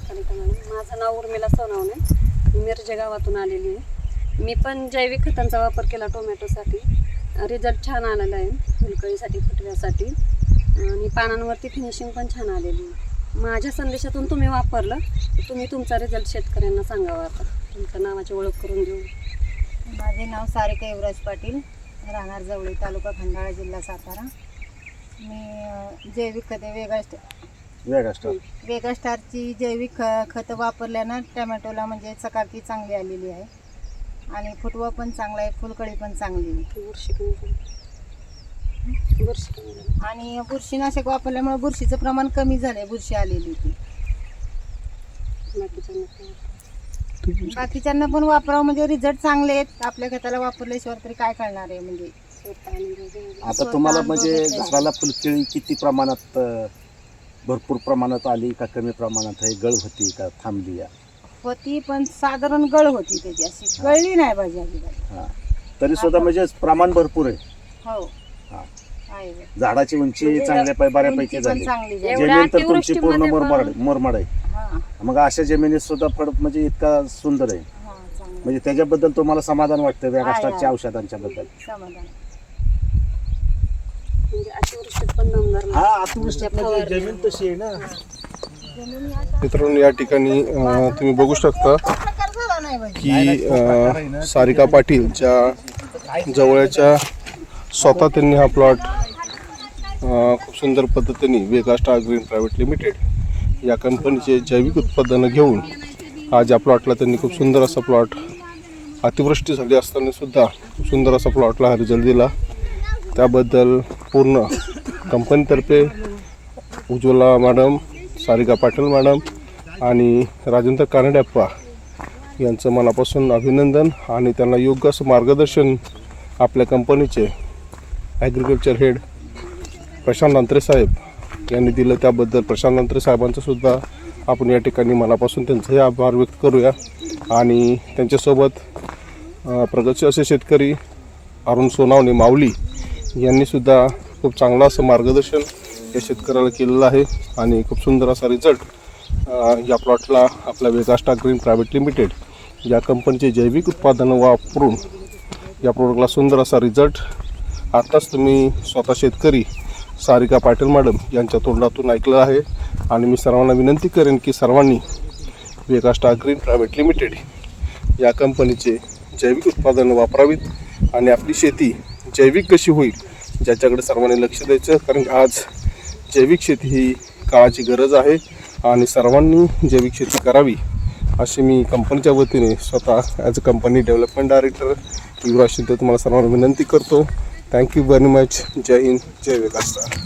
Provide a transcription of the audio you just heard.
Sarika madam, माझं नाव उर्मिला सोनवणे, मी मिरजे गावातून आलेली आहे. मी पण जैविक खतांचा वापर केला टोमॅटोसाठी. रिझल्ट छान आलेला आहे, फुलकळीसाठी, फुटव्यासाठी आणि पानांवरती फिनिशिंग पण छान आलेली आहे. माझ्या संदेशातून तुम्ही वापरलं तर तुम्ही तुमचा रिझल्ट शेतकऱ्यांना सांगावा. आता तुमच्या नावाची ओळख करून देऊ. माझे नाव सारिका युवराज पाटील, राहणार जवळी, तालुका खंडाळा, जिल्हा सातारा. मी जैविक खते वेगा स्टारची जैविक खतं वापरल्यानं टमॅटोला म्हणजे चकाकी चांगली आलेली आहे आणि फुटवा पण चांगला आहे, फुलकळी पण चांगली आहे. आणि बुरशीनाशक वापरल्यामुळे बुरशीचं प्रमाण कमी झालंय, बुरशी आलेली ती. बाकीच्यांना पण वापरावं म्हणजे रिझल्ट चांगले आहेत. आपल्या खताला वापरल्याशिवाय तरी काय करणार आहे म्हणजे. आता तुम्हाला म्हणजे झाडाला फुलकळी किती प्रमाणात, भरपूर प्रमाणात आली का कमी प्रमाणात आहे? गळ होती का थांबली? होती पण साधारण गळ होती त्याची, अशी गळली नाही भाजी अजिबात. हां, तरी सुद्धा म्हणजे प्रमाण भरपूर आहे. हो, हां, आहे. झाडाची उंची चांगल्या बऱ्यापैकी उंची पण झाली. चांगली झाली. जमीन तर तुमची पूर्ण मुरमाड आहे. हां, मग अशा जमिनीत सुद्धा फळ म्हणजे इतका सुंदर आहे, हां, चांगली. म्हणजे त्याच्याबद्दल तुम्हाला समाधान वाटतं वेगा आहे, स्टारच्या आहे. औषधांच्या बद्दल? समाधान. म्हणजे अतिवृष्टीत पण दमदार नाही. हा, अतिवृष्टीत म्हणजे जमीन तशी आहे ना. मित्रांनो, या ठिकाणी तुम्ही बघू शकता प्रकार झाला नाही भाजी. की सारिका पाटील ज्या जवळच्या स्वतः त्यांनी हा प्लॉट खूप सुंदर पद्धतीने वेगा स्टार ग्रीन प्रायव्हेट लिमिटेड या कंपनीचे जैविक उत्पादनं घेऊन आज या प्लॉटला त्यांनी खूप सुंदर असा प्लॉट, अतिवृष्टी झाली असताना सुद्धा खूप सुंदर असा प्लॉटला हा रिझल्ट दिला. त्याबद्दल पूर्ण कंपनीतर्फे उज्ज्वला मॅडम, सारिका पाटील मॅडम आणि राजेंद्र कानडेप्पा यांचं मनापासून अभिनंदन आणि त्यांना योग्य असं मार्गदर्शन आपल्या कंपनीचे ॲग्रिकल्चर हेड प्रशांत अंतरे साहेब यांनी दिलं. त्याबद्दल प्रशांत अंतरे साहेबांचं सुद्धा आपण या ठिकाणी मनापासून त्यांचंही आभार व्यक्त करूया. आणि त्यांच्यासोबत प्रगतशील असे शेतकरी अरुण सोनावणे माऊली यांनीसुद्धा खूप चांगलं असं मार्गदर्शन या शेतकऱ्याला केलेलं आहे आणि खूप सुंदर असा रिझल्ट या प्लॉटला आपल्या वेगा स्टार ग्रीन प्रायव्हेट लिमिटेड या कंपनीचे जैविक उत्पादनं वापरून या प्रोडक्टला सुंदर असा रिझल्ट आत्ताच तुम्ही स्वतः शेतकरी सारिका पाटील मॅडम यांच्या तोंडातून ऐकलं आहे. आणि मी सर्वांना विनंती करेन की सर्वांनी वेगा स्टार ग्रीन प्रायव्हेट लिमिटेड या कंपनीचे जैविक उत्पादनं वापरावीत आणि आपली शेती जैविक कशी होईल ज्याच्याकडे सर्वांनी लक्ष द्यायचं. कारण आज जैविक शेती ही काळाची गरज आहे आणि सर्वांनी जैविक शेती करावी अशी मी कंपनीच्या वतीने स्वतः as a company development director Yuvraj Shinde तुम्हाला सर्वांना विनंती करतो. Thank you very much. जय हिंद, जय वेगा स्टार.